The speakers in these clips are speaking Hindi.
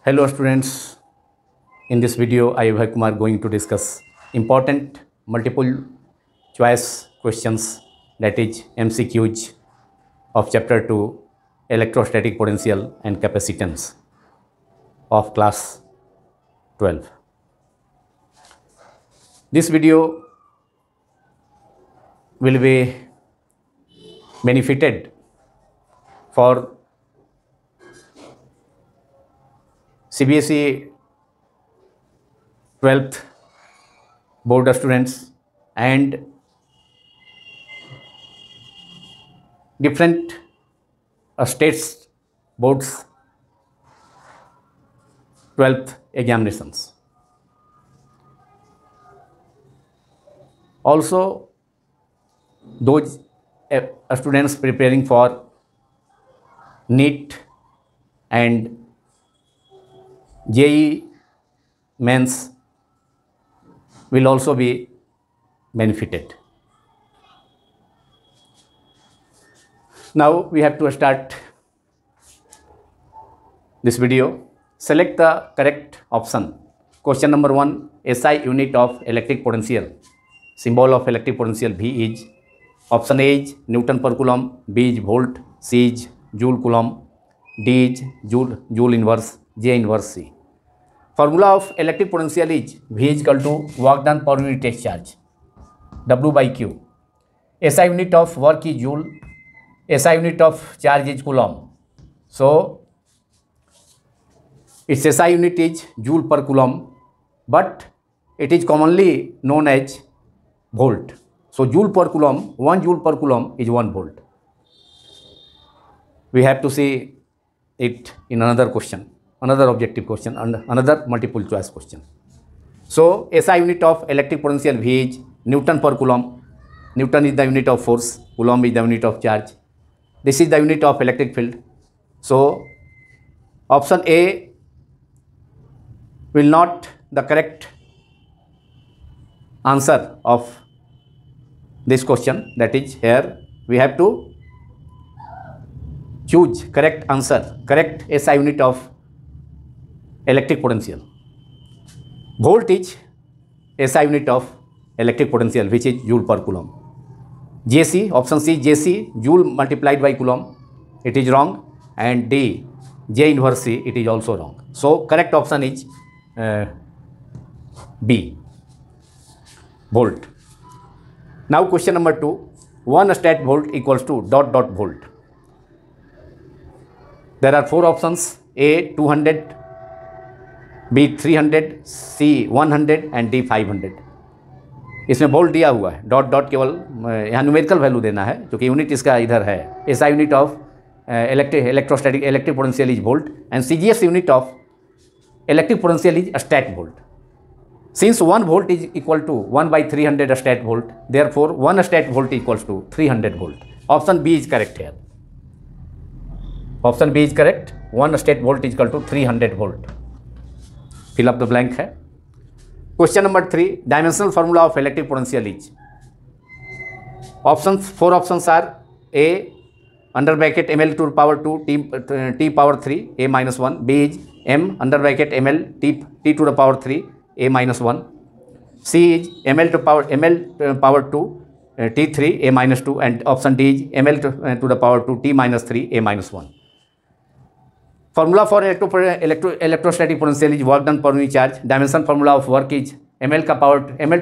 Hello students, in this video I Abhay Kumar going to discuss important multiple choice questions, that is MCQs of chapter 2 electrostatic potential and capacitance of class 12. This video will be benefited for CBSE 12th board students and different states boards 12th examinations. Also those students preparing for NEET and JEE mains will also be benefited. Now we have to start this video. Select the correct option. Question number 1, SI unit of electric potential. Symbol of electric potential V is, option A is Newton per coulomb, B is volt, C is joule coulomb, D is joule inverse, J inverse C. Formula of electric potential is V is equal to work done per unit test charge, W by Q. SI unit of work is joule, SI unit of charge is coulomb. So its SI unit is joule per coulomb, but it is commonly known as volt. So joule per coulomb, 1 joule per coulomb is 1 volt. We have to see it in another question, another objective question and another multiple choice question. So SI unit of electric potential V is Newton per coulomb. Newton is the unit of force, coulomb is the unit of charge. This is the unit of electric field. So option A will not the correct answer of this question. That is, here we have to choose correct answer, correct SI unit of electric potential. Volt is SI unit of electric potential, which is joule per coulomb. JC, option C, JC, joule multiplied by coulomb, it is wrong, and D, J inverse C, it is also wrong. So correct option is B, volt. Now question number 2, 1 stat volt equals to ... volt. There are 4 options, A 200, B 300, C 100 and D 500. इसमें वोल्ट दिया हुआ है, डॉट केवल यहाँ न्यूमेरिकल वैल्यू देना है क्योंकि यूनिट इसका इधर है. SI unit of electrostatic electric potential is volt and CGS unit of electric potential is statvolt. Since 1 volt is equal to 1 by 300 stat volt, therefore 1 stat volt equals to 300 volt. Option B is correct here. Option B is correct. 1 stat volt is equal to 300 volt. Fill up the blank है. Question number 3, dimensional formula of electric potential is. Options, 4 options are A under bracket ml to the power 2 t power 3 a minus 1. B is m under bracket ml t to the power 3 a minus 1. C is ml to power 2 t3 a minus 2, and option D is ml to the power 2 t minus 3 a minus 1. Formula for electrostatic potential is work done per unit charge. Dimension formula of work is ml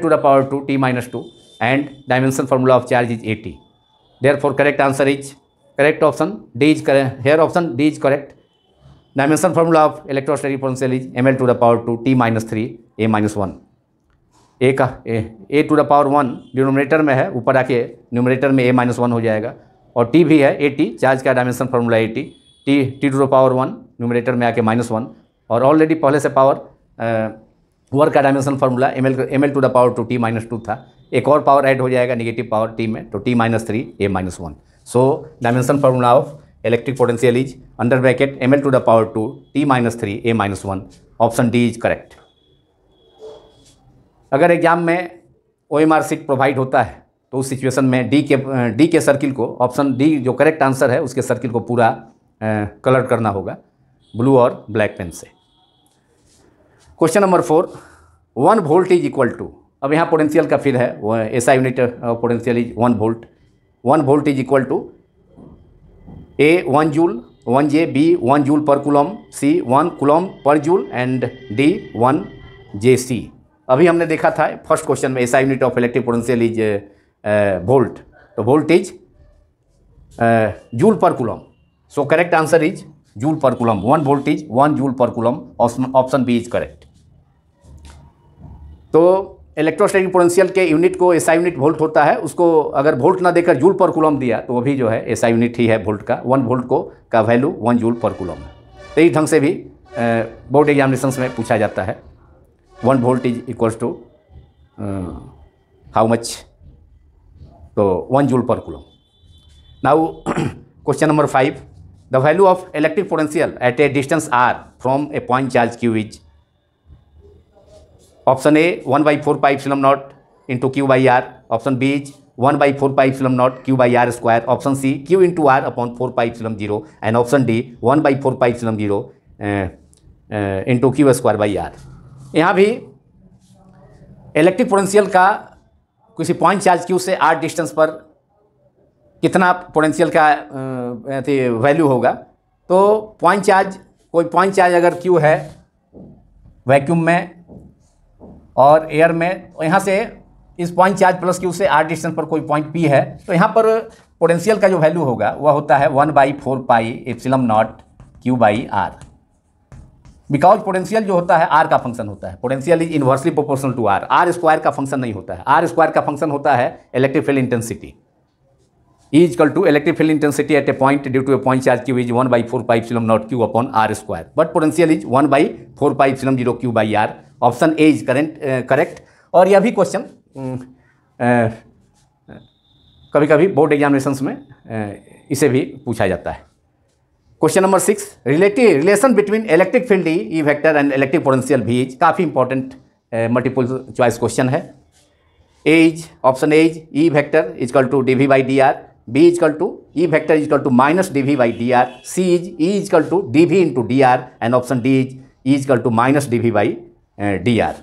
to the power 2 t minus 2, and dimension formula of charge is AT. Therefore correct answer is correct option D is correct. Here option D is correct. Dimension formula of electrostatic potential is ml to the power 2 t minus 3 a minus 1. A का a to the power 1 denominator में है, ऊपर आके न्यूमरेटर में a minus 1 हो जाएगा, और t भी है AT, चार्ज का dimension formula AT, t to the power 1 numerator में आके -1, और ऑलरेडी पहले से पावर वर्क का dimension formula ml to the power 2 t minus 2 था. एक और पावर ऐड हो जाएगा नेगेटिव पावर t में, तो t minus 3 a minus 1. So dimension formula of electric potential is under bracket ml to the power 2 t minus 3 a minus 1. Option D is correct. अगर एग्जाम में OMR सीट प्रोवाइड होता है तो उस सिचुएशन में डी के सर्किल को, ऑप्शन डी जो करेक्ट आंसर है उसके सर्किल को पूरा कलर करना होगा ब्लू और ब्लैक पेन से. Question number 4, 1 volt is equal to, अब यहाँ पोटेंशियल का फिर है, वो SI unit of potential is 1 volt. 1 volt is equal to A 1 joule, 1 J, B 1 joule per coulomb, C 1 coulomb per joule and D 1 J C. अभी हमने देखा था फर्स्ट क्वेश्चन में SI unit of electric potential is volt, तो volt is joule per coulomb, so correct answer is joule per coulomb. 1 volt is 1 joule per coulomb, option B is correct. तो इलेक्ट्रोस्टैटिक पोटेंशियल के यूनिट को एसआई यूनिट वोल्ट होता है, उसको अगर वोल्ट ना देकर जूल पर कूलम दिया तो वो भी जो है एसआई यूनिट ही है वोल्ट का। 1 वोल्ट को का वैल्यू 1 जूल पर कूलम है। तो इस ढंग से भी बोर्ड एग्जामिनेशंस में पूछा जाता है। 1 volt is equals to how much, तो 1 joule per coulomb. Now question number 5, the value of electric potential at a distance R from a point charge Q is, option A 1/4 pi epsilon naught into Q by R, option B is 1/4 pi epsilon naught Q by R square, option C Q into R upon 4 pi epsilon 0 and option D 1/4 pi epsilon 0 into Q square by R. यहाँ भी इलेक्ट्रिक पोटेंशियल का किसी पॉइंट चार्ज क्यू से आर डिस्टेंस पर कितना पोटेंशियल का वैल्यू होगा। तो पॉइंट चार्ज, कोई पॉइंट चार्ज अगर क्यू है वैक्यूम में और एयर में, यहाँ से इस पॉइंट चार्ज प्लस क्यू से आर डिस्टेंस पर कोई पॉइंट पी है, तो यहाँ पर पोटेंशियल का जो वैल्यू होगा वह होता है 1/4 pi epsilon naught Q by R. Because potential जो होता है आर का फंक्शन होता है, potential is inversely proportional to R, R square का फंक्शन नहीं होता है। आर स्क्वायर का फंक्शन होता है electric field intensity, E is equal to electric field intensity at a point due to a point charge q is 1/4 pi epsilon naught q upon r square, but potential is 1/4 pi epsilon 0 q by r। Option A is correct. और यह भी क्वेश्चन कभी कभी बोर्ड एग्जामिनेशंस में इसे भी पूछा जाता है। Question number 6, relation between electric field E vector and electric potential भी इज, काफ़ी इंपॉर्टेंट मल्टीपल चॉइस क्वेश्चन है। A is, option A is E vector is equal to D V by D R, B is equal to E vector is equal to minus D V by D R, C is E is equal to D V into D R and option D is E is equal to minus D V by D R,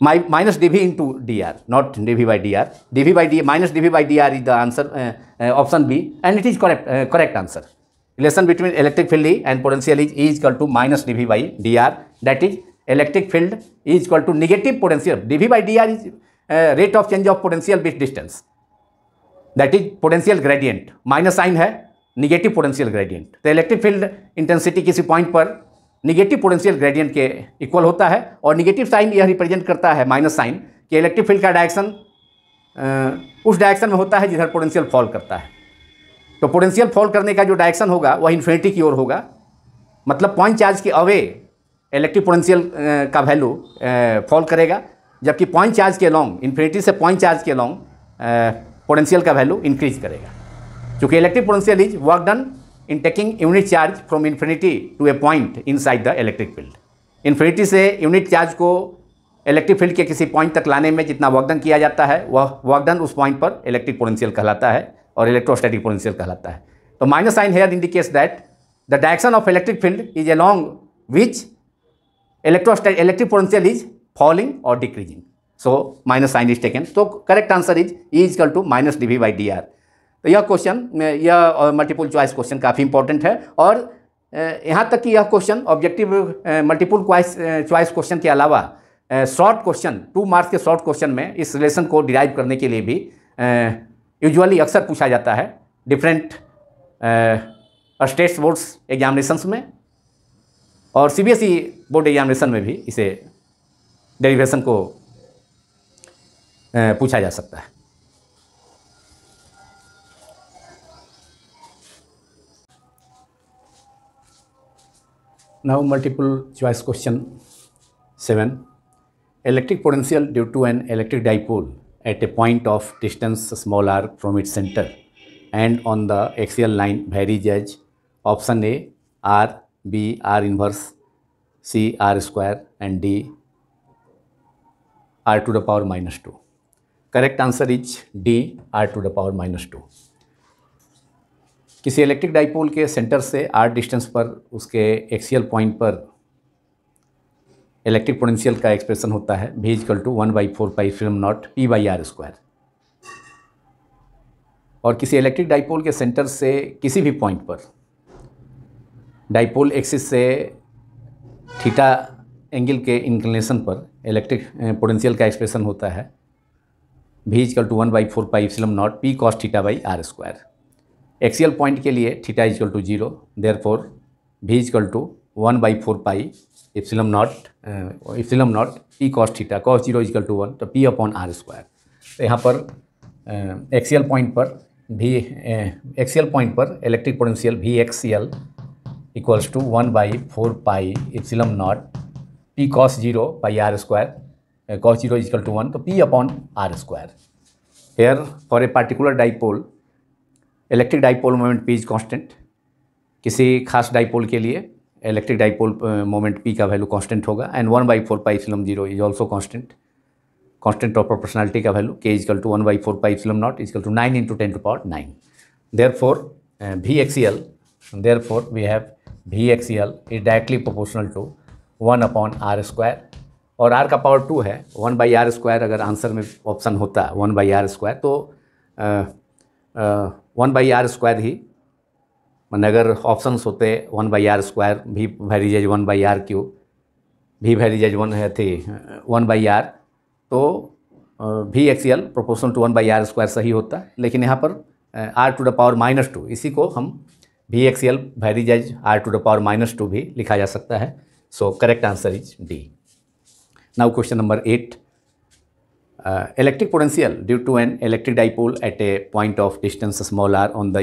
minus D V into D R, not D V by D R. D V by D minus D V by D R is the answer, option B, and it is correct answer. Relation between electric field and potential is E is equal to minus D V by D R, that is electric field is equal to negative potential, D V by D R is rate of change of potential with distance, that is potential gradient, minus sign है निगेटिव पोटेंशियल ग्रेडियंट। तो इलेक्ट्रिक फील्ड इंटेंसिटी किसी पॉइंट पर निगेटिव पोटेंशियल ग्रेडियंट के इक्वल होता है, और निगेटिव साइन यह रिप्रेजेंट करता है माइनस साइन कि इलेक्ट्रिक फील्ड का डायरेक्शन उस डायरेक्शन में होता है जिधर पोटेंशियल फॉल करता है। तो पोटेंशियल फॉल करने का जो डायरेक्शन होगा वह इन्फिनिटी की ओर होगा, मतलब पॉइंट चार्ज के अवे इलेक्ट्रिक पोटेंशियल का वैल्यू फॉल करेगा, जबकि पॉइंट चार्ज के लॉन्ग, इन्फिनिटी से पॉइंट चार्ज के लॉन्ग पोटेंशियल का वैल्यू इंक्रीज करेगा। क्योंकि electric potential is work done in taking unit charge from infinity to a point inside the electric field. Infinity से यूनिट चार्ज को इलेक्ट्रिक फील्ड के किसी पॉइंट तक लाने में जितना वर्क डन किया जाता है वह वर्क डन उस पॉइंट पर इलेक्ट्रिक पोटेंशियल कहलाता है और इलेक्ट्रोस्टैटिक पोटेंशियल कहलाता है। तो minus sign here indicates that the direction of electric field is along which electric potential is falling और decreasing, so minus sign is taken. तो correct answer is E is equal to minus D V by D R. तो यह क्वेश्चन, यह मल्टीपल चॉइस क्वेश्चन काफ़ी इंपॉर्टेंट है, और यहाँ तक कि यह question objective multiple choice question के अलावा शॉर्ट क्वेश्चन, 2 मार्क्स के शॉर्ट क्वेश्चन में इस रिलेशन को डिराइव करने के लिए भी यूजुअली अक्सर पूछा जाता है डिफरेंट स्टेट्स बोर्ड्स एग्जामिनेशंस में, और सीबीएसई बोर्ड एग्जामिनेशन में भी इसे डेरिवेशन को पूछा जा सकता है। Now multiple choice question 7. Electric potential due to an electric dipole at a point of distance small r from its center and on the axial line varies as option A r, B r inverse, C r square and D r to the power minus 2. Correct answer is D r to the power minus 2. किसी इलेक्ट्रिक डाइपोल के सेंटर से आर डिस्टेंस पर उसके एक्सियल पॉइंट पर इलेक्ट्रिक पोटेंशियल का एक्सप्रेशन होता है V इक्वल टू 1/4πε0 P/r²। और किसी इलेक्ट्रिक डाइपोल के सेंटर से किसी भी पॉइंट पर डाइपोल एक्सिस से थीटा एंगल के इंक्लिनेशन पर इलेक्ट्रिक पोटेंशियल का एक्सप्रेशन होता है V equal to 1/4πε0 P cos θ/r²। Axial point के लिए theta equal to 0, therefore V equal to 1/4πε0 P cos θ, cos 0 equal to 1, तो P/r²। तो यहाँ पर एक्सियल पॉइंट पर electric potential V axial equals to 1/4πε0 P cos 0/r², cos 0 equal to 1, तो P/r²। Here for a particular dipole electric dipole moment P is constant. किसी खास डाइपोल के लिए इलेक्ट्रिक डाइपोल मोमेंट P का वैल्यू कांस्टेंट होगा and 1/4πε0 is also constant. Constant of proportionality का value K equal to 1/4πε0 equal to 9 × 10⁹ therefore V axial, therefore we have V axial is directly proportional to 1/r²। और r का पावर 2 है, 1/r²। अगर आंसर में ऑप्शन होता 1/r² तो 1/r² ही, मतलब अगर ऑप्शंस होते 1/r², भी वैरीज एज 1/r3, भी वैरीज एज 1/r, तो V axial proportional to 1/r² सही होता। लेकिन यहाँ पर r⁻², इसी को हम V axial varies as r⁻² भी लिखा जा सकता है। सो correct answer is D। Now question number 8। Electric potential due to an electric dipole at a point of distance small r on the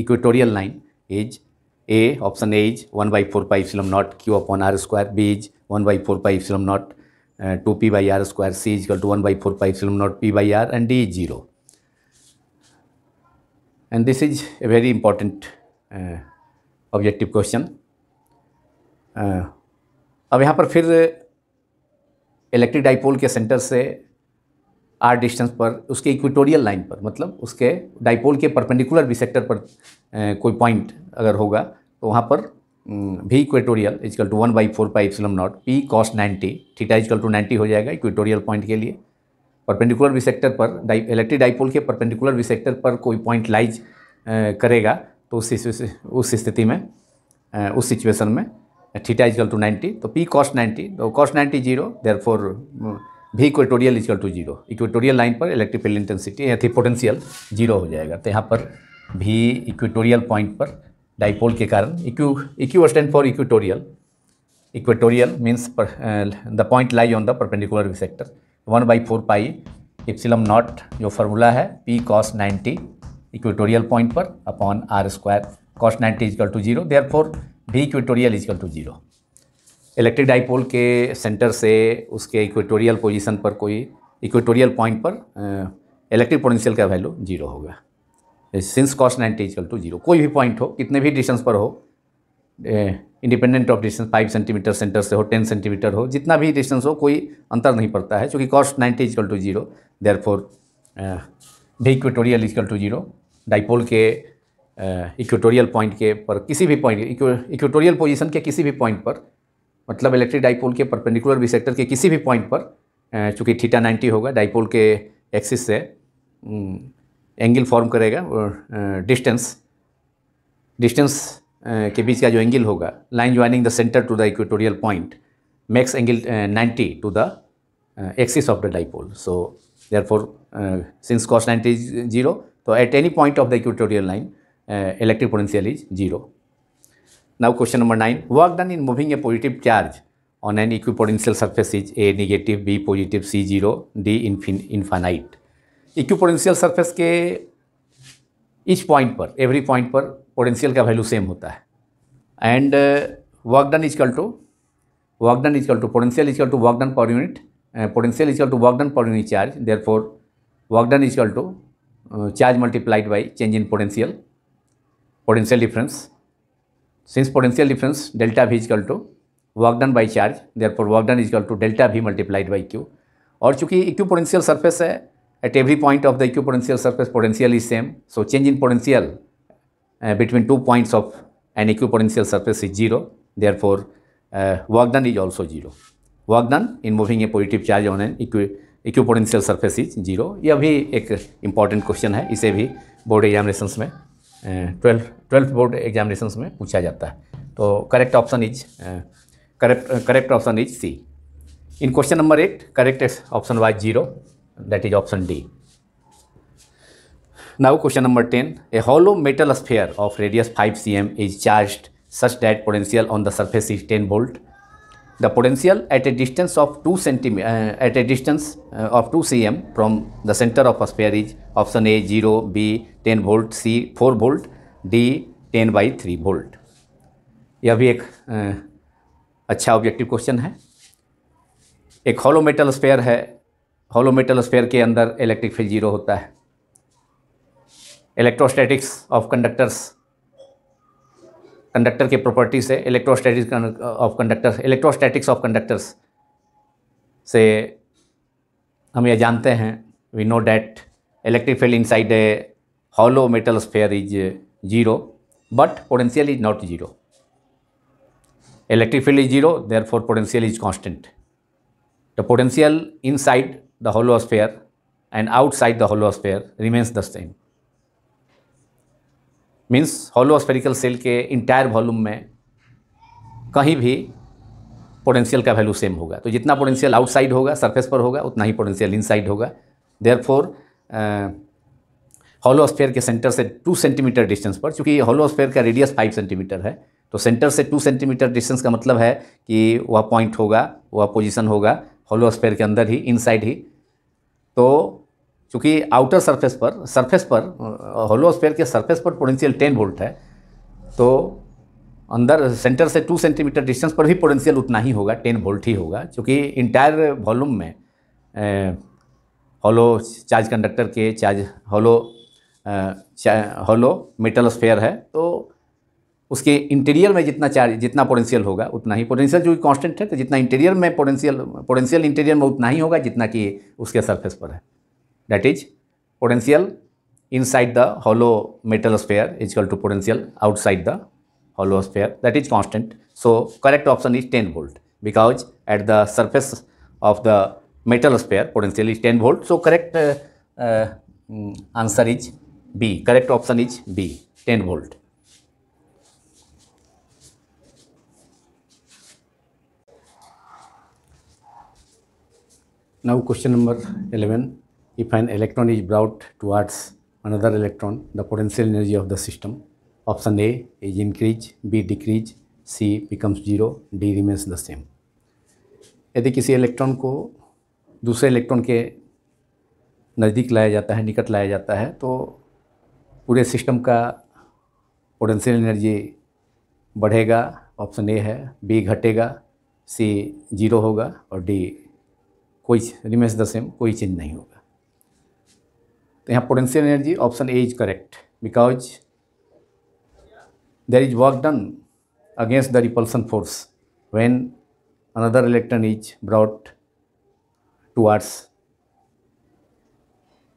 equatorial line is A, option A is 1/4πε0 Q/r², B is 1/4πε0 2P/r², C is equal to 1/4πε0 P/r, and D is 0. And this is a very important objective question. अब यहाँ पर फिर इलेक्ट्रिक डाइपोल के सेंटर से r डिस्टेंस पर उसके इक्वेटोरियल लाइन पर, मतलब उसके डाइपोल के परपेंडिकुलर बिसेक्टर पर कोई पॉइंट अगर होगा तो वहाँ पर V equatorial equal to 1/4πε0 P cos 90, theta equal to 90 हो जाएगा इक्वेटोरियल पॉइंट के लिए। परपेंडिकुलर बिसेक्टर पर इलेक्ट्रिक डाइपोल के परपेंडिकुलर बिसेक्टर पर कोई पॉइंट लाइज करेगा तो उस स्थिति में, उस सिचुएशन में थीटा इक्वल टू 90, तो P cos 90, तो cos 90 0, therefore V equatorial equal to 0। Equatorial line पर इलेक्ट्रिक फील्ड इंटेंसिटी या पोटेंशियल 0 हो जाएगा। तो यहाँ पर V इक्वेटोरियल पॉइंट पर डाइपोल के कारण, EQ stand for equatorial means the point lie on the perpendicular bisector, 1/4πε0 जो फार्मूला है P cos 90 इक्वेटोरियल पॉइंट पर upon r², cos 90 equal to 0, therefore V equatorial equal to 0। Electric dipole के सेंटर से उसके इक्वेटोरियल पोजीशन पर कोई इक्वेटोरियल पॉइंट पर इलेक्ट्रिक पोटेंशियल का वैल्यू 0 होगा। सिंस cos 90 इक्वल टू 0, कोई भी पॉइंट हो, कितने भी डिस्टेंस पर हो, independent of distance 5 centimetre centre से हो, 10 सेंटीमीटर हो, जितना भी डिस्टेंस हो, कोई अंतर नहीं पड़ता है, क्योंकि cos 90 equal to 0, therefore V equatorial equal to 0। Dipole के इक्वेटोरियल पॉइंट के पर किसी भी पॉइंट, इक्वेटोरियल पोजीशन के किसी भी पॉइंट पर, मतलब इलेक्ट्रिक डाइपोल के परपेंडिकुलर बिसेक्टर के किसी भी पॉइंट पर, चूँकि थीटा 90 होगा, डाइपोल के एक्सिस से एंगल फॉर्म करेगा, डिस्टेंस के बीच का जो एंगल होगा, line joining the centre to the equatorial point makes angle 90 to the axis of the dipole. So therefore since cos 90 is 0, तो at any point of the equatorial line electric potential is 0. Now question number 9. Work done in moving a positive charge on an equipotential surface is A negative, B positive, C 0, D infinite. Equipotential surface के इच पॉइंट पर, एवरी पॉइंट पर पोटेंशियल का वैल्यू सेम होता है and work done equal to potential equal to work done per unit, potential equal to work done per unit charge, therefore work done equal to charge multiplied by change in potential difference. Since potential difference delta V is equal to work done by charge, therefore work done is equal to delta V multiplied by Q. और चूँकि इक्विपोटेंशियल सरफेस है, at every point of the equipotential surface potential is same, so change in potential between 2 points of an equipotential surface is 0, therefore work done is also 0. Work done in moving A positive charge on an equipotential surface is 0। यह भी एक इम्पॉर्टेंट क्वेश्चन है, इसे भी बोर्ड एग्जामिनेशंस में 12th बोर्ड एग्जामिनेशंस में पूछा जाता है। तो correct option is C. In question number 8 correct option was 0, that is option D. Now question number 10, a hollow metal sphere of radius 5 cm is charged such that potential on the surface is 10 volt. The potential at a distance of 2 cm from the center of a sphere is option A 0, B 10 volt, C 4 volt, D 10/3 volt। यह भी एक अच्छा ऑब्जेक्टिव क्वेश्चन है। एक हॉलो मेटल स्फेयर है, हॉलो मेटल स्फेयर के अंदर इलेक्ट्रिक फील्ड 0 होता है। इलेक्ट्रोस्टैटिक्स ऑफ कंडक्टर्स, कंडक्टर के प्रॉपर्टी से इलेक्ट्रोस्टैटिक्स ऑफ कंडक्टर्स से हम यह जानते हैं, we know that electric field inside a hollow metal sphere is 0 but potential is not 0। Electric field is 0, therefore potential is constant. The potential inside the hollow sphere and outside the hollow sphere remains the same. Means hollow spherical shell के इंटायर वॉल्यूम में कहीं भी पोटेंशियल का वैल्यू सेम होगा। तो जितना पोटेंशियल आउटसाइड होगा, सरफेस पर होगा, उतना ही पोटेंशियल इनसाइड होगा। देयरफॉर हॉलो स्फेयर के सेंटर से 2 सेंटीमीटर डिस्टेंस पर, चूँकि हॉलो स्फेयर का रेडियस 5 सेंटीमीटर है, तो सेंटर से 2 सेंटीमीटर डिस्टेंस का मतलब है कि वह पॉइंट होगा, वह पोजीशन होगा हॉलो स्फेयर के अंदर ही, इनसाइड ही। तो चूँकि आउटर सरफेस पर हॉलो स्फेयर के सरफेस पर पोटेंशियल 10 वोल्ट है, तो अंदर सेंटर से 2 सेंटीमीटर डिस्टेंस पर भी पोटेंशियल उतना ही होगा, 10 वोल्ट ही होगा। चूँकि इंटायर वॉल्यूम में हॉलो चार्ज कंडक्टर के चार्ज हॉलो मेटल स्फेयर है, तो उसके इंटीरियर में जितना पोटेंशियल होगा उतना ही, पोटेंशियल जो कांस्टेंट है, तो जितना इंटीरियर में पोटेंशियल इंटीरियर में उतना ही होगा जितना कि उसके सरफेस पर है। That is potential inside the hollow metal sphere is equal to potential outside the hollow sphere, that is constant. So correct option is 10 volt because at the surface of the metal sphere potential is 10 volt. So correct answer is B. Correct option is B, 10 volt. Now question number 11. If an electron is brought towards another electron, the potential energy of the system, option A is increase, B decrease, C becomes 0, D remains the same। यदि किसी इलेक्ट्रॉन को दूसरे इलेक्ट्रॉन के नज़दीक लाया जाता है, निकट लाया जाता है, तो पूरे सिस्टम का पोटेंशियल एनर्जी बढ़ेगा, ऑप्शन ए है। बी घटेगा, सी 0 होगा और डी कोई रिमेन्स द सेम, कोई चेंज नहीं होगा। तो यहाँ potential energy option A is correct because there is work done against the repulsion force when another electron is brought towards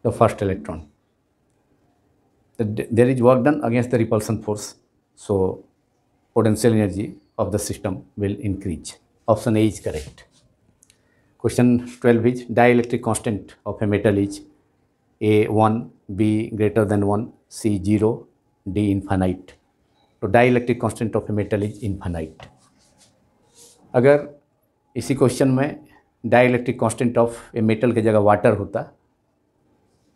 the first electron. There is work done against the repulsion force, so potential energy of the system will increase. Option A is correct. Question 12 is dielectric constant of a metal is A 1, B greater than 1, C 0, D infinite। तो dielectric constant of a metal is infinite. अगर इसी क्वेश्चन में dielectric constant of a metal की जगह वाटर होता,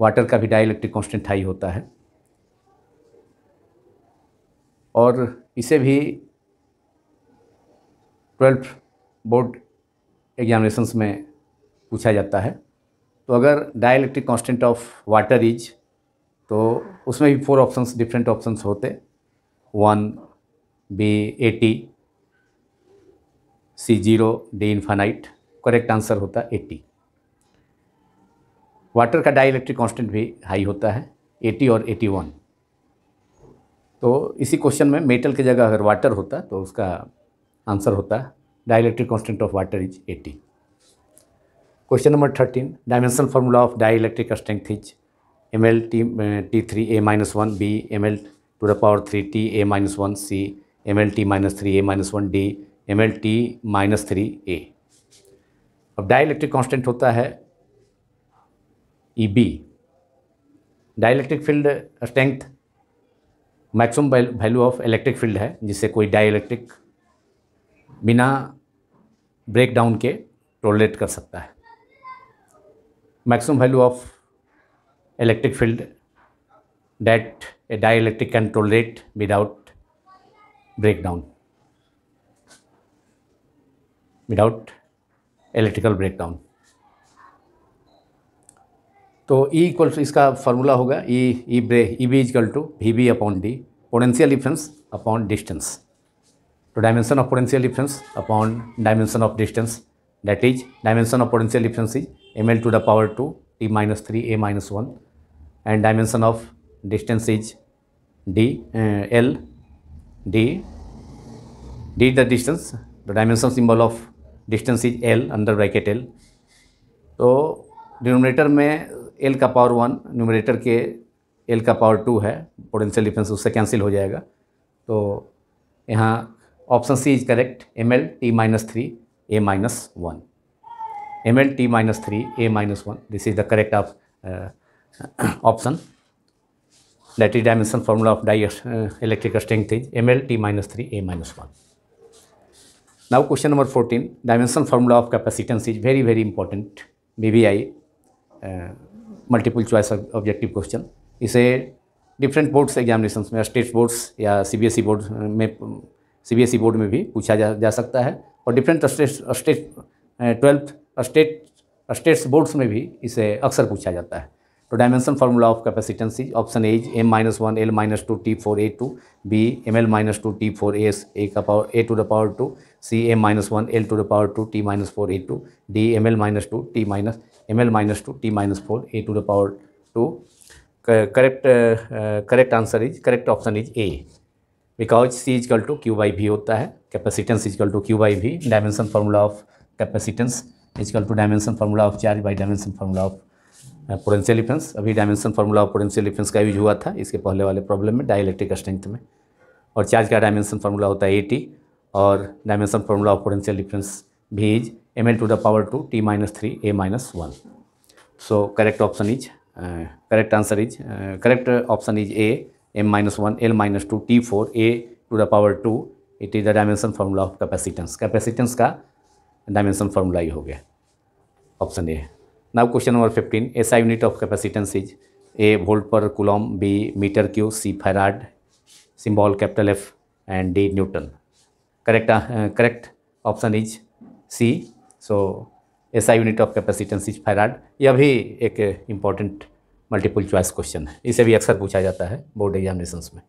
वाटर का भी डाइलेक्ट्रिक कांस्टेंट हाई होता है, और इसे भी 12th बोर्ड एग्जामिनेशंस में पूछा जाता है। तो अगर dielectric constant of water is, तो उसमें भी 4 ऑप्शंस, डिफरेंट ऑप्शंस होते, 1, B 80, C 0, D infinite. Correct answer होता 80। वाटर का डाइलेक्ट्रिक कांस्टेंट भी हाई होता है, 80 और 81। तो इसी क्वेश्चन में मेटल की जगह अगर वाटर होता तो उसका आंसर होता dielectric constant of water is 80। Question number 13, dimensional formula of dielectric strength is ml T3a-1, B ml to the power 3T(a-1), C ml T-3a-1, D ml T-3a। अब डाइलेक्ट्रिक कांस्टेंट होता है EB। Dielectric field strength maximum value of electric field है जिससे कोई डाइलेक्ट्रिक बिना ब्रेक डाउन के टॉलरेट कर सकता है। Maximum value of electric field that a dielectric can tolerate without break down, without electrical break down. तो E इक्वल टू, इसका फार्मूला होगा EB equal to VB upon D, potential difference upon distance. तो dimension of potential difference upon dimension of distance, that is dimension of potential difference is ml to the power 2 T-3 A-1 and dimension of distance is L D the distance, the dimension symbol of distance is L under bracket L। तो डिनोमिनेटर में L का पावर 1, न्यूमरेटर के L का पावर 2 है, पोटेंशियल डिफरेंस उससे कैंसिल हो जाएगा। तो यहाँ option C is correct, ml T-3 A-1, ml T-3 A-1, this is the correct of option. That is dimension formula of dielectric strength is ml T-3 A-1। Now question number 14, dimension formula of capacitance is very very important, BBI multiple choice objective question. इसे डिफरेंट बोर्ड्स एग्जामिनेशंस में, स्टेट बोर्ड्स या CBSE बोर्ड में, CBSE बोर्ड में भी पूछा जा सकता है, और डिफरेंट स्टेट्स बोर्ड्स में भी इसे अक्सर पूछा जाता है। तो dimension formula of capacitance is, option A is M-1 L-2 T4 A2, B ML-2 T4 A to the power 2, C M-1 L to the power 2 T-4 A2, D ML-2 ML-2 T-4 A to the power 2. Correct answer is, correct option is A, because C is equal to Q by V होता है, capacitance is equal to Q by V, dimension formula of capacitance is equal to dimension formula of charge by dimension formula of potential difference. अभी dimension formula of potential difference का यूज हुआ था इसके पहले वाले प्रॉब्लम में डाइलेक्ट्रिक स्ट्रेंथ में, और चार्ज का डायमेंशन फार्मूला होता है AT, और dimension formula of potential difference भी is ml to the power 2 T-3 A-1। So correct option is, correct answer is, correct option is A, M-1 L-2 T4 A to the power 2, it is the dimension formula of capacitance. Capacitance का डायमेंशन फार्मूला ही हो गया, option A. Now question number 15, SI unit of capacitance is A volt per coulomb, B metre cube, C farad, symbol capital F and D Newton. Correct option is C। So SI unit of capacitance is farad. यह भी एक इम्पॉर्टेंट मल्टीपल चॉइस क्वेश्चन है, इसे भी अक्सर पूछा जाता है बोर्ड एग्जामिनेशंस में।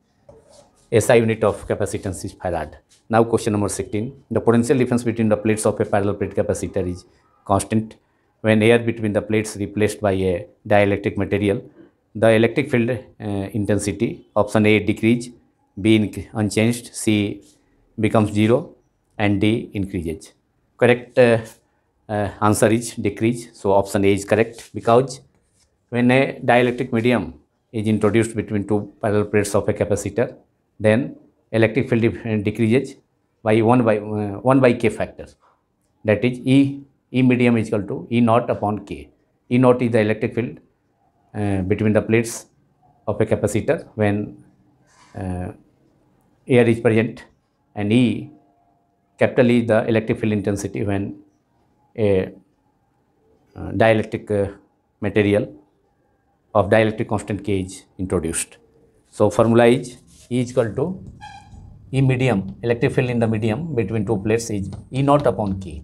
SI unit of capacitance is farad. Now question number 16, the potential difference between the plates of A parallel plate capacitor is constant when air between the plates replaced by a dielectric material, the electric field intensity, option A decrease, B unchanged, C becomes 0 and D increases. Correct answer is decrease. So option A is correct, because when a dielectric medium is introduced between two parallel plates of a capacitor, then electric field decreases by 1 by K factor, that is E medium is equal to E naught upon K. E naught is the electric field between the plates of a capacitor when air is present, and E capital E is the electric field intensity when a dielectric material of dielectric constant K is introduced. So formula is E is equal to E medium, electric field in the medium between two plates is E naught upon K,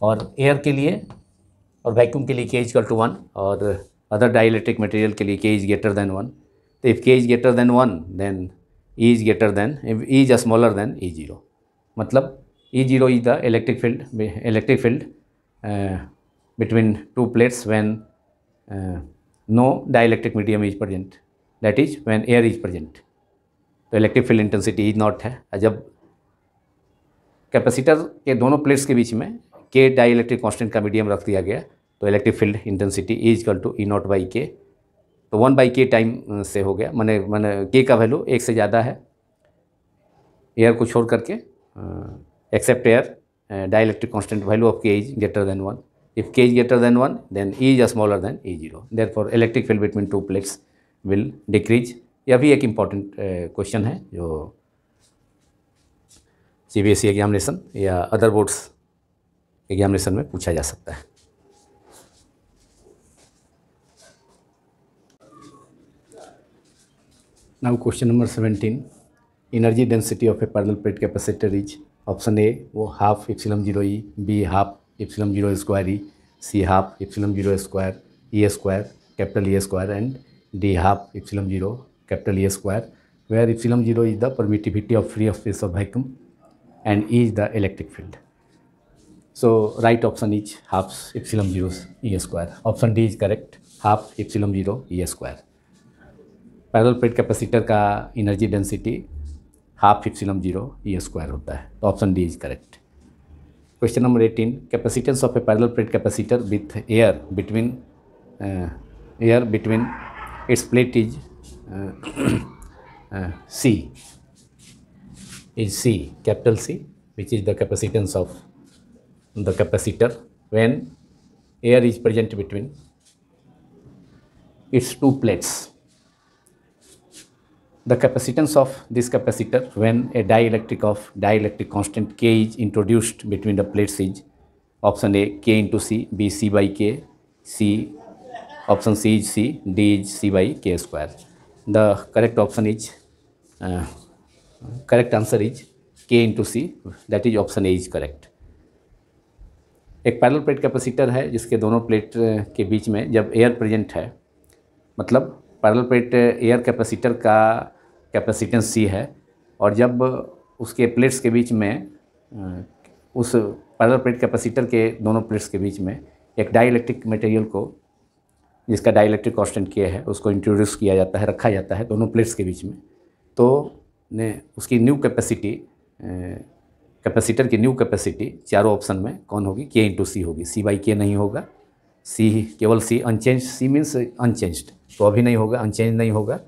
और एयर के लिए और वैक्यूम के लिए K इज इक्वल टू 1, और अदर डाइलेक्ट्रिक मटेरियल के लिए K इज ग्रेटर देन 1। तो if K is greater than 1 then E is greater than, E is smaller than E0, मतलब E0 is the electric field between two plates when no dielectric medium is present, that is when air is present. तो electric field intensity is not है। जब कैपेसिटर के दोनों प्लेट्स के बीच में K डाइलेक्ट्रिक कांस्टेंट का मीडियम रख दिया गया, तो electric field intensity is equal to E naught by K। तो 1 बाई K टाइम से हो गया, मैंने K का वैल्यू 1 से ज़्यादा है एयर को छोड़ करके, except air dielectric constant value of K is greater than 1. If K is greater than 1, then E is smaller than E0. Therefore, electric field between two plates will decrease. यह भी एक इम्पॉर्टेंट क्वेश्चन है जो CBSE एग्जामिनेशन या अदर बोर्ड्स एग्जामिनेशन में पूछा जा सकता है. Now question number 17. Energy density of a parallel plate capacitor is option A half epsilon 0 E, B half epsilon 0 square E, C half epsilon 0 square E square capital E square, and D half epsilon 0 capital E square, where epsilon 0 is the permittivity of free space of vacuum and E is the electric field. So right option is half epsilon 0 E square. Option D is correct, half epsilon 0 E square. Parallel plate capacitor का energy density half इप्सिलम 0 E square होता है. तो option D is correct. Question number 18. Capacitance of A parallel plate capacitor with air between its plate is C capital C, which is the capacitance of the capacitor when air is present between its two plates. The capacitance of this capacitor when a dielectric constant K is introduced between the plates is option A K into C, B C by K, C option C is C, D is C by K square. The correct option is correct answer is K into C, that is option A is correct. एक पैरेलल प्लेट कैपेसिटर है जिसके दोनों प्लेट के बीच में जब एयर प्रेजेंट है, मतलब पैरेलल प्लेट एयर कैपेसिटर का कैपेसिटेंस C है, और जब उसके प्लेट्स के बीच में उस पैरेलल प्लेट कैपेसिटर के दोनों प्लेट्स के बीच में एक डाइलेक्ट्रिक मटेरियल को जिसका डाइलेक्ट्रिक कांस्टेंट K है उसको इंट्रोड्यूस किया जाता है, रखा जाता है दोनों प्लेट्स के बीच में, तो उसकी न्यू कैपेसिटी कैपेसिटर की न्यू कैपेसिटी चारों ऑप्शन में कौन होगी? K इंटू C होगी. C बाई K नहीं होगा, C केवल C unchange, C means unchanged, तो अभी नहीं होगा, अनचेंज नहीं होगा.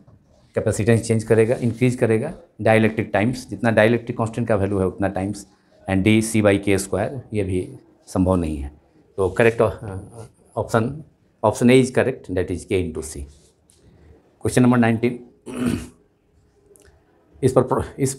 कैपेसिटेंस चेंज करेगा, इंक्रीज करेगा डाइलेक्ट्रिक टाइम्स, जितना डाइलेक्ट्रिक कांस्टेंट का वैल्यू है उतना times, and D C by K square, ये भी संभव नहीं है. तो correct option A is correct, that is K into C. Question number 19. इस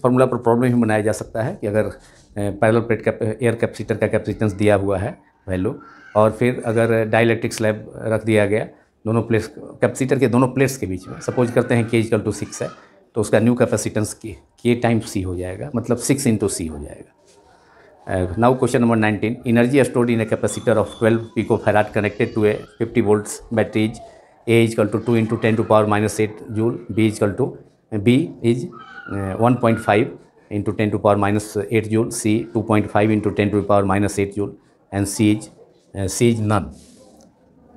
फॉर्मूला पर प्रॉब्लम भी बनाया जा सकता है कि अगर पैरेलल प्लेट का एयर कैपेसिटर का कैपेसिटेंस दिया हुआ है वैल्यू, और फिर अगर डाइलेक्ट्रिक स्लैब रख दिया गया दोनों प्लेट्स कैपेसिटर के दोनों प्लेट्स के बीच में, सपोज करते हैं K इक्वल टू 6 है, तो उसका new capacitance K times C हो जाएगा, मतलब 6 इंटू C हो जाएगा. Now question number 19. Energy stored in a capacitor of 12 picofarad connected to a 50 volts battery is A equal to 2 into 10 to power minus 8 joule, B is 1.5 into 10 to power minus 8 joule, C 2.5 into 10 to the power minus 8 joule, and C is none.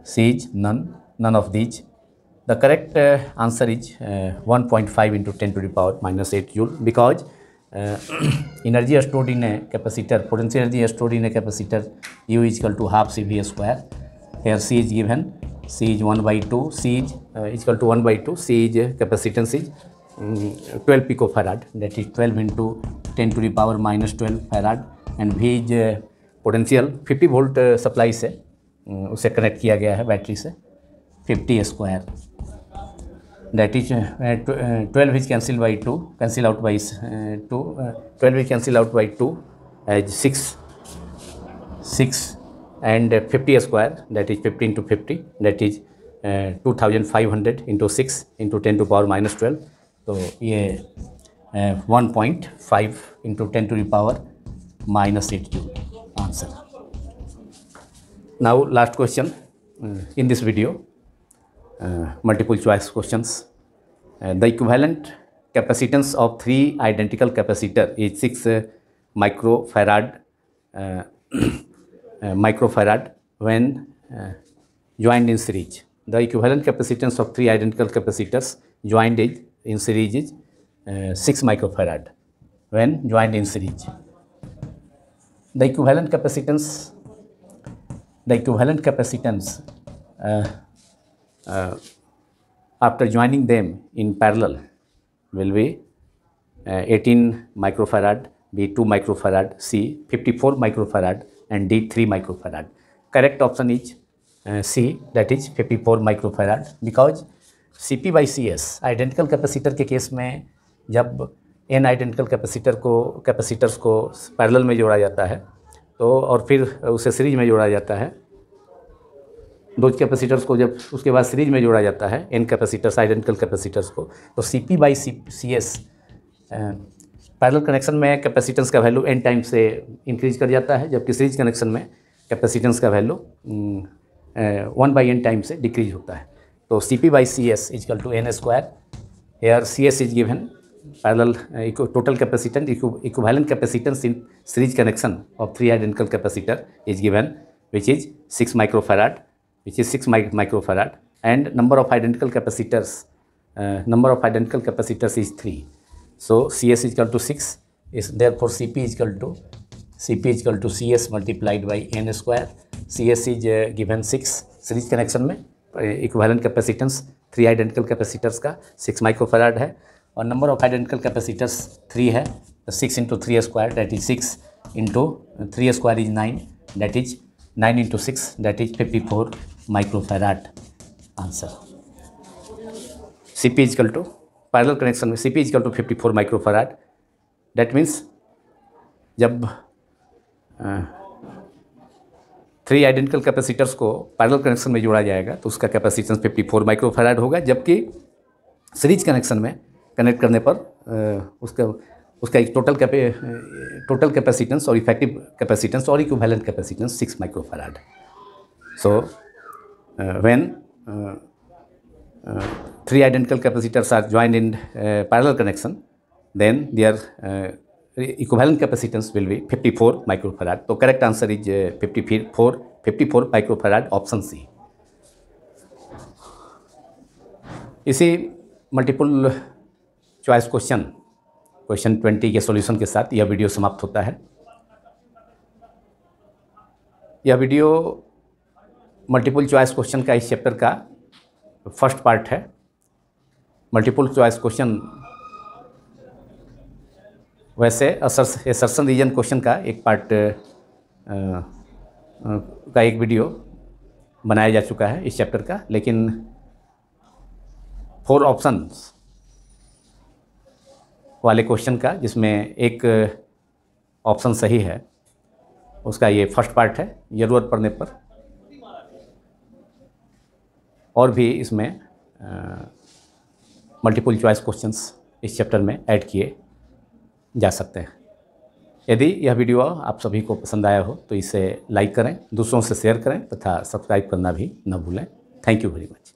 C is none of these. The correct answer is 1.5 into 10 to the power minus 8 joule, because energy stored in a capacitor, potential energy stored in a capacitor U is equal to half CV square. Here C is given, C is 1 by 2, C is equal to 1 by 2, C is capacitance is 12 picofarad, that is 12 into 10 to the power minus 12 farad, and V is potential 50 volt supply से उसे कनेक्ट किया गया है बैटरी से 50 square, that is 12 is cancel by 2, cancel out by 2, 12 is cancel out by 2 as 6 and 50 square, that is 50 into 50, that is 2500 into 6 into 10 to power minus 12. तो ये 1.5 into 10 to the power minus 8 joule answer. Now last question in this video, multiple choice questions. The equivalent capacitance of three identical capacitor is 6 microfarad when joined in series. The equivalent capacitance of three identical capacitors joined in series is 6 microfarad when joined in series. The equivalent capacitance after joining them in parallel will be 18 microfarad, B 2 microfarad, C 54 microfarad, and D 3 microfarad. Correct option is C, that is 54 microfarad, because Cp by Cs identical capacitor के केस में जब n आइडेंटिकल कैपेसिटर्स को पैरेलल में जोड़ा जाता है तो और फिर उसे सीरीज में जोड़ा जाता है, दो कैपेसिटर्स को जब उसके बाद सीरीज में जोड़ा जाता है n कैपेसिटर्स आइडेंटिकल कैपेसिटर्स को, तो Cp by Cs parallel connection में कैपेसिटेंस का वैल्यू n टाइम से इंक्रीज कर जाता है, जबकि सीरीज कनेक्शन में कैपेसिटेंस का वैल्यू 1/n टाइम से डिक्रीज होता है। तो Cp by Cs equal to n square, here Cs is given parallel total capacitance equivalent capacitance in series connection of 3 identical capacitor is given which is 6 microfarad, and number of identical capacitors is 3. So Cs is equal to 6, is therefore Cp is equal to Cs multiplied by n square. Cs is given 6, series connection में इक्विवेलेंट कैपेसिटेंस 3 आइडेंटिकल कैपेसिटर्स का 6 माइक्रोफैराड है, और नंबर ऑफ आइडेंटिकल कैपेसिटर्स 3 है, तो 6 into 3 square that is 6 into 3 square is 9, that is 9 into 6 that is 54 microfarad answer. Cp equal to parallel connection में Cp equal to 54 microfarad, that means जब 3 आइडेंटिकल कैपेसिटर्स को पैरेलल कनेक्शन में जोड़ा जाएगा तो उसका कैपेसिटेंस 54 माइक्रोफैराड होगा, जबकि सीरीज कनेक्शन में कनेक्ट करने पर उसका एक टोटल कैपेसिटेंस और इफेक्टिव कैपेसिटेंस और equivalent capacitance 6 microfarad. So when 3 identical capacitors are joined in parallel connection, then their equivalent capacitance will be 54 microfarad. So correct answer is 54 microfarad, option C. इसी मल्टीपल चॉइस क्वेश्चन 20 के सॉल्यूशन के साथ यह वीडियो समाप्त होता है। यह वीडियो मल्टीपल चॉइस क्वेश्चन का इस चैप्टर का फर्स्ट पार्ट है। मल्टीपल चॉइस क्वेश्चन वैसे असर्शन रीजन क्वेश्चन का एक पार्ट का एक वीडियो बनाया जा चुका है इस चैप्टर का, लेकिन 4 ऑप्शंस वाले क्वेश्चन का जिसमें एक ऑप्शन सही है उसका ये फर्स्ट पार्ट है। ज़रूरत पड़ने पर और भी इसमें मल्टीपल चॉइस क्वेश्चंस इस चैप्टर में ऐड किए जा सकते हैं। यदि यह वीडियो आप सभी को पसंद आया हो तो इसे लाइक करें, दूसरों से शेयर करें तथा सब्सक्राइब करना भी न भूलें। Thank you very much.